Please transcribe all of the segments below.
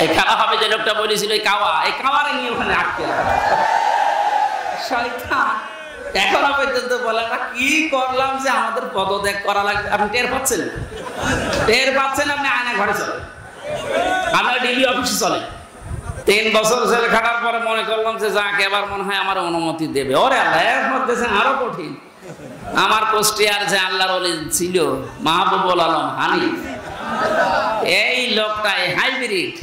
এই কাওয়া হবে যে লোকটা বলেছিল, এই কাওয়ারে নিয়ে ওখানে আটকে শয়তান। এখনো পর্যন্ত বলে না কি করলাম যে আমাদের পদত্যাগ করা লাগবে। আপনি টের পাচ্ছেন? আপনি আয়না ঘরে চলেন, আমরা ডিবি অফিসে চলেন। 3 বছর জেল খাটার পরে মনে করলাম যে যাকে এবার মনে হয় আমার অনুমতি দেবে। ওরে আল্লাহ, এর মধ্যে আরো কঠিন। আমার কুষ্টিয়ার যে আল্লাহর ওলি ছিল মাহবুবুল আলম হানিফ, এই লোকটাই হাইব্রিড।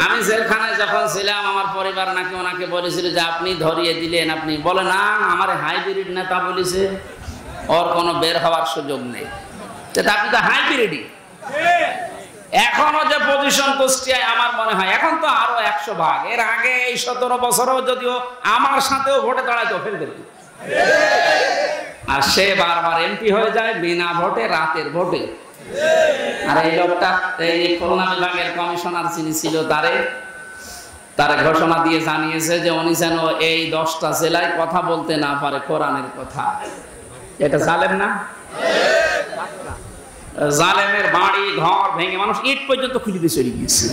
আমি জেলখানায় যখন ছিলাম আমার পরিবার নাকি ওনাকে বলেছিল যে আপনি ধরিয়ে দিলেন, আপনি বলে না আমার হাইব্রিড নেতা বলেছে ওর কোনো বের হওয়ার সুযোগ নেই। আপনি তো হাইব্রিডই। এখনো যে পজিশন কুষ্টিয়ায় আমার মনে হয় এখন তো আরো 100 ভাগ। এর আগে এই 17 বছরও যদিও আমার সাথেও ভোটে দাঁড়াইতো ফেল দিত, আর সে বারবার এমপি হয়ে যায় বিনা ভোটে, রাতের ভোটে। আর এই লোকটা এই খুলনা বিভাগের কমিশনার যিনি ছিল তারে ঘোষণা দিয়ে জানিয়েছে যে উনি যেন এই 10টা জেলায় কথা বলতে না পারে কোরআনের কথা। এটা জালেম না? জালেমের বাড়ি ঘর ভেঙে মানুষ ইট পর্যন্ত খুলে দিয়ে চলে গিয়েছে।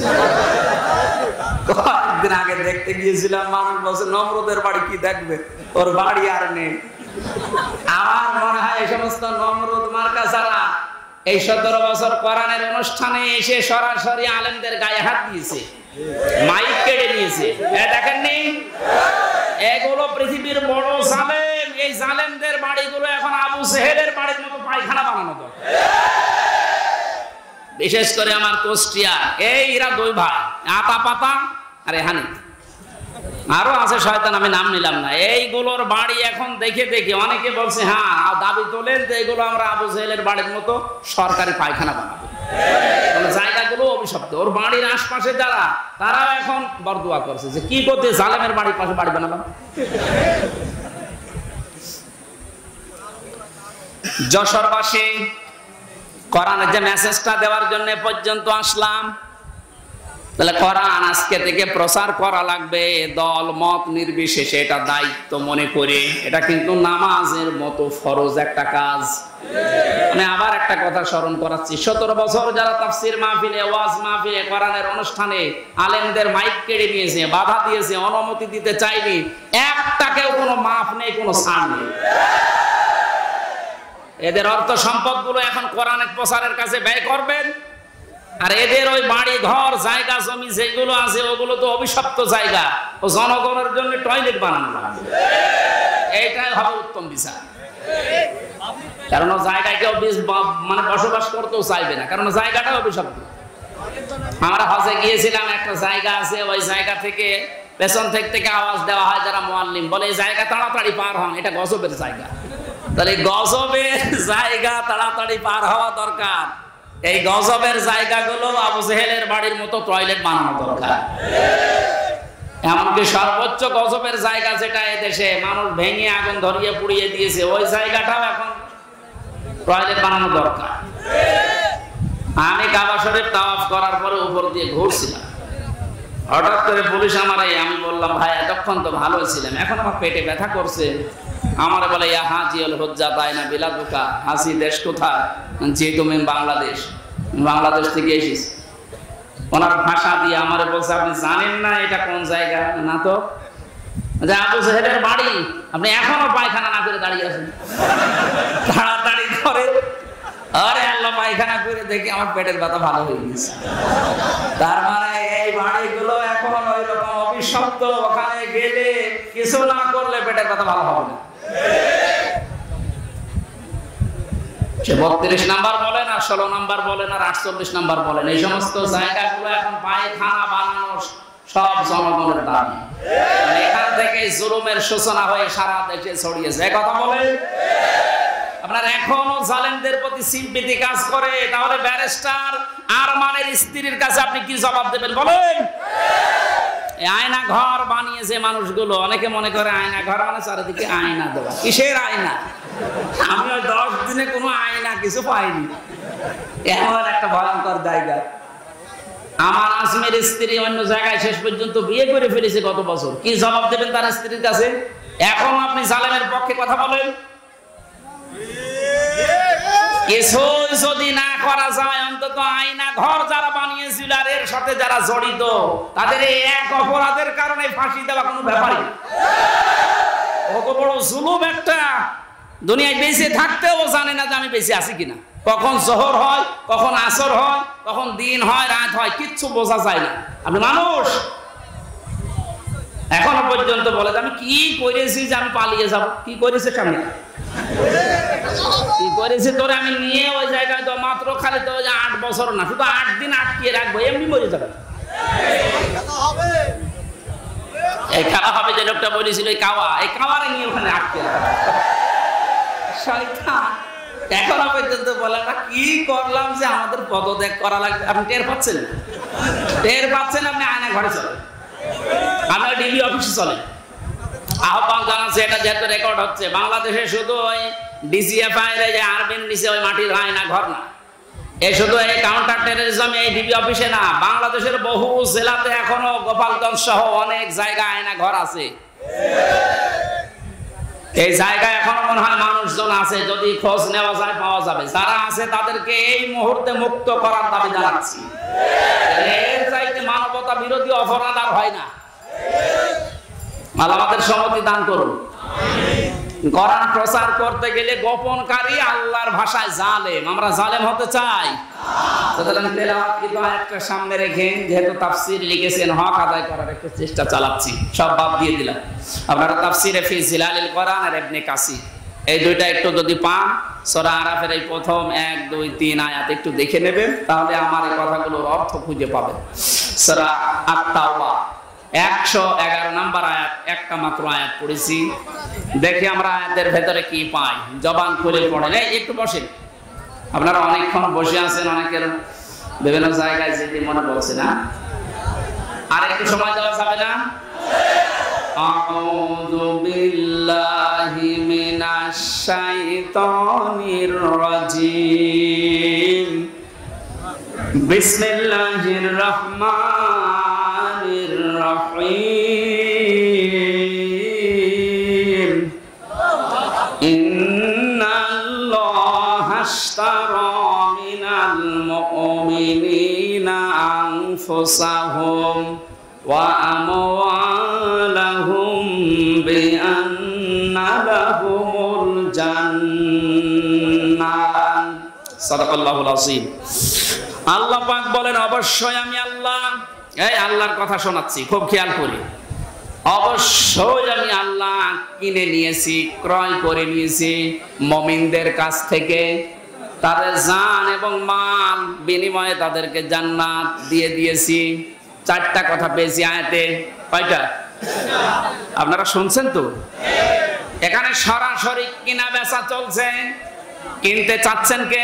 কয়েকদিন আগে দেখতে গিয়েছিলাম, মানুষ বলছে নমরুদের বাড়ি কি দেখবে, ওর বাড়ি আর নেই। আমার মনে হয় এই সমস্ত নমরুদ মার্কা ছাড়া এই 17 বছর কোরআনের অনুষ্ঠানে এসে সরাসরি আলেমদের গায়ে হাত দিয়েছে, মাইক কেড়ে নিয়েছে। দেখেননি? এগুলো পৃথিবীর বড় জালেম। এই জালেমদের বাড়িগুলো এখন আবু সেহেলের বাড়ির মতো পায়খানা বানানো দরকার। বিশেষ করে আমার কুষ্টিয়া এরা 2 ভাই, আতা পাতা আর হানিফ, আরো আছে শয়তান, আমি নাম নিলাম না। এইগুলোর বাড়ি এখন দেখে দেখে অনেকে বলছে হ্যাঁ দাবি তোলেন যে এগুলো আমরা আবু সেহেলের বাড়ির মতো সরকারি পায়খানা বানাবো। জায়গাগুলো অভিশপ্ত। ওর বাড়ির আশপাশে যারা, তারাও এখন বরদোয়া করছে যে কি করতে জালেমের বাড়ির পাশে বাড়ি বানালাম। যশোরবাসী কোরআনের যে মেসেজটা দেওয়ার জন্য পর্যন্ত আসলাম, তাহলে কোরআন আজকে থেকে প্রচার করা লাগবে দল মত নির্বিশেষে। এটা দায়িত্ব মনে করে, এটা কিন্তু নামাজের মতো ফরজ একটা কাজ। আমি আবার একটা কথা স্মরণ করাচ্ছি, 17 বছর যারা তাফসীর মাহফিলে, ওয়াজ মাহফিলে, কোরআনের অনুষ্ঠানে আলেমদের মাইক কেড়ে নিয়েছে, বাধা দিয়েছে, অনুমতি দিতে চাইনি, একটাকেও কোনো মাফ নেই, কোনো ছাড় নেই। এদের অর্থ সম্পদ গুলো এখন কোরআনের প্রচারের কাছে ব্যয় করবেন, আর এদের ওই বাড়ি ঘর জায়গা জমি যেগুলো আছে ওগুলো তো অভিশপ্ত জায়গা, ও জনগণের জন্য টয়লেট বানানো লাগবে। এইটাই হবে উত্তম বিচার। কারণ ও জায়গায় কেউ মানে বসবাস করতেও চাইবে না, কারণ জায়গাটা অভিশপ্ত। আমরা হজে গিয়েছিলাম, একটা জায়গা আছে, ওই জায়গা থেকে পেছন থেকে আওয়াজ দেওয়া হয় যারা মুআল্লিম, বলে এই জায়গা তাড়াতাড়ি পার হন, এটা গজবের জায়গা। তাহলে গজবের জায়গা তাড়াতাড়ি পার হওয়া দরকার। এই গজবের জায়গাগুলো আবু জেহেলের বাড়ির মতো টয়লেট বানানো দরকার। এমনকি সর্বোচ্চ গজবের জায়গা যেটা এদেশে মানুষ ভেঙে আগুন ধরিয়ে পুড়িয়ে দিয়েছে, ওই জায়গাটাও এখন টয়লেট বানানো দরকার। আমি কাবা শরীফ তাওয়াফ করার পরে উপর দিয়ে ঘুরছিলাম, হঠাৎ করে পুলিশ আমি বললাম ভাই এতক্ষণ তো ভালোই ছিলাম, এখন আমার পেটে ব্যথা করছে। আমার বলে ইয়া হাজিউল হুজ্জা তাইনা বিলাদুকা, হাসি দেশ কোথায়? যে তুমি বাংলাদেশ থেকে এসেছি। ওনার ভাষা দিয়ে আমারে বলছে আপনি জানেন না এটা কোন জায়গা? না তো। যে আবু জেহেলের বাড়ি, আপনি এখনো পায়খানা না করে দাঁড়িয়ে আছেন, তাড়াতাড়ি করে। আরে আল্লাহ, পায়খানা করে দেখি আমার পেটের ব্যথা ভালো হয়ে গেছে। তার মানে এই বাড়িগুলো এখন ওই রকম অভিশপ্ত, ওখানে গেলে কিছু না করলে পেটের ব্যথা ভালো হবে না। সে 32 নাম্বার বলেন আর 16 নাম্বার বলেন আর 48 নাম্বার বলেন, এই সমস্ত জায়গাগুলো এখন পায়খানা বানানো সব জনগণের দাবি। এখান থেকে জুলুমের সূচনা হয়ে সারা দেশে ছড়িয়েছে। এই কথা বলেন। আপনার এখনো জালেমদের প্রতি সিম্পিতি কাজ করে, তাহলে ব্যারিস্টার আরমানের স্ত্রীর কাছে আপনি কি জবাব দেবেন বলেন? আয়না ঘর বানিয়েছে মানুষগুলো। অনেকে মনে করে আয়না ঘর মানে চারিদিকে আয়না দেওয়া। কিসের আয়না? আমি 10 দিনে কোনো আয়না কিছু পাইনি। এমন একটা ভয়ঙ্কর জায়গা। আমার আজমের স্ত্রী অন্য জায়গায় শেষ পর্যন্ত বিয়ে করে ফেলেছে গত বছর। কি জবাব দেবেন তার স্ত্রীর কাছে? এখন আপনি জালেমের পক্ষে কথা বলেন। কিছু যদি না করা যায়, অন্তত আয়না ঘর যারা বানিয়েছে ছিল আর এর সাথে যারা জড়িত তাদের এই এক অপরাধের কারণে ফাঁসি দেওয়া কোনো ব্যাপারই না। কত বড় জুলুম একটা, দুনিয়ায় বেঁচে থাকতেও জানে না যে আমি বেঁচে আছি কিনা, কখন জোহর হয়, কখন আসর হয়, কখন দিন হয়, রাত হয়, কিচ্ছু বোঝা যায় না। আপনি মানুষ এখনো পর্যন্ত বলে যে আমি কি করেছি যে আমি পালিয়ে যাব, কি করেছে সামনে, কি করেছে তোরে আমি নিয়ে ওই জায়গায় তো মাত্র খালি তো 8 বছর না, শুধু 8 দিন আটকে রাখবো, এমনি মরে যাবে। এই খাওয়া হবে যে লোকটা বলেছিল, এই কাওয়ারে নিয়ে ওখানে আটকে রাখবে শয়তান। এখনো পর্যন্ত বলে না কি করলাম যে আমাদের পদত্যাগ করা লাগবে। আপনি টের পাচ্ছেন? টের পাচ্ছেন? আপনি আয়না ঘরে চলেন, আমরা ডিবি অফিসে চলেন। আহ্বান জানাচ্ছে, এটা যেহেতু রেকর্ড হচ্ছে, বাংলাদেশে শুধু ওই ডিজিএফআই এর যে আরবির নিচে ওই মাটির আয়না ঘর না, এই শুধু এই কাউন্টার টেররিজম এই ডিবি অফিসে না, বাংলাদেশের বহু জেলাতে এখনো গোপালগঞ্জ সহ অনেক জায়গায় আয়না ঘর আছে। এই জায়গায় এখনো মনে হয় মানুষজন আছে, যদি খোঁজ নেওয়া যায় পাওয়া যাবে। যারা আছে তাদেরকে এই মুহূর্তে মুক্ত করার দাবি জানাচ্ছি। এর চাইতে মানবতা বিরোধী অপরাধ আর হয় না। আল্লাহ আমাদের সম্মতি দান করুন। কোরআন প্রচার করতে গেলে গোপনকারী, আল্লাহর ভাষায় জালেম। আমরা জালেম হতে চাই? সুতরাং তেলাওয়াতকৃত আয়াতটা সামনে রেখে যেহেতু তাফসীর লিখেছেন, হক আদায় করার একটু চেষ্টা চালাচ্ছি। সব বাদ দিয়ে দিলাম। আপনারা তাফসীরে ফি জিলালিল কোরআন আর ইবনে কাসির এই দুইটা একটু যদি পান, সূরা আরাফের এই প্রথম 1, 2, 3 আয়াত একটু দেখে নেবেন, তাহলে আমার এই কথাগুলোর অর্থ খুঁজে পাবেন। সূরা আত-তাওবা 111 নম্বর আয়াত, একটা মাত্র আয়াত পড়েছি। দেখি আমরা আয়াতের ভেতরে কি পাই। জবান খুলে পড়েন। একটু বসেন, আপনারা অনেকক্ষণ বসে আছেন, অনেকের বিভিন্ন জায়গায় যেতে মনে পড়ছে না। আর একটু সময় দেওয়া যাবে না? আউযু বিল্লাহি মিনাশ শাইতানির রাজিম। বিসমিল্লাহির রহমানির রহিম। ইন্নাল্লাহা আশতারা মিনাল মুমিনিনা আনফুসাহুম ওয়া আমওয়ালাহুম বিআন্না লাহুমুল জান্নাহ। সাদাকাল্লাহুল আযীম। আল্লাহ পাক বলেন, অবশ্যই আমি আল্লাহ, এই আল্লাহর কথা শোনাচ্ছি, খুব খেয়াল করি। অবশ্যই আমি আল্লাহ কিনে নিয়েছি, ক্রয় করে নিয়েছি মুমিনদের কাছ থেকে, তাদের জান এবং মাল বিনিময়ে তাদেরকে জান্নাত দিয়ে দিয়েছি। 4টা কথা পেয়েছি আয়াতে। কয়টা? আপনারা শুনছেন তো? এখানে সরাসরি কিনা বেচা চলছে। কিনতে চাচ্ছেন কে?